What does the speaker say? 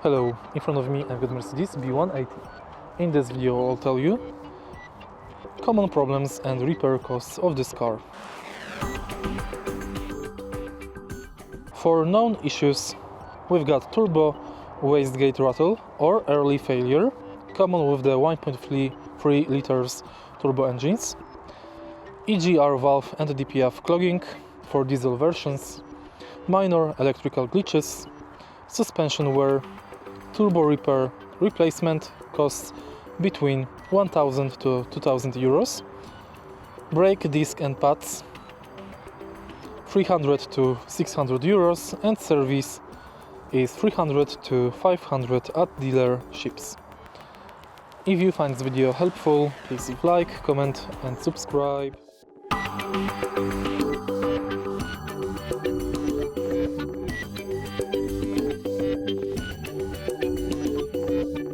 Hello, in front of me I've got Mercedes B180. In this video I'll tell you common problems and repair costs of this car. For known issues, we've got turbo wastegate rattle or early failure, common with the 1.3 liters turbo engines, EGR valve and DPF clogging for diesel versions, minor electrical glitches, suspension wear, turbo repair replacement costs between 1000 to 2000 euros, brake disc and pads 300 to 600 euros, and service is 300 to 500 at dealerships. If you find this video helpful, please leave like, comment and subscribe.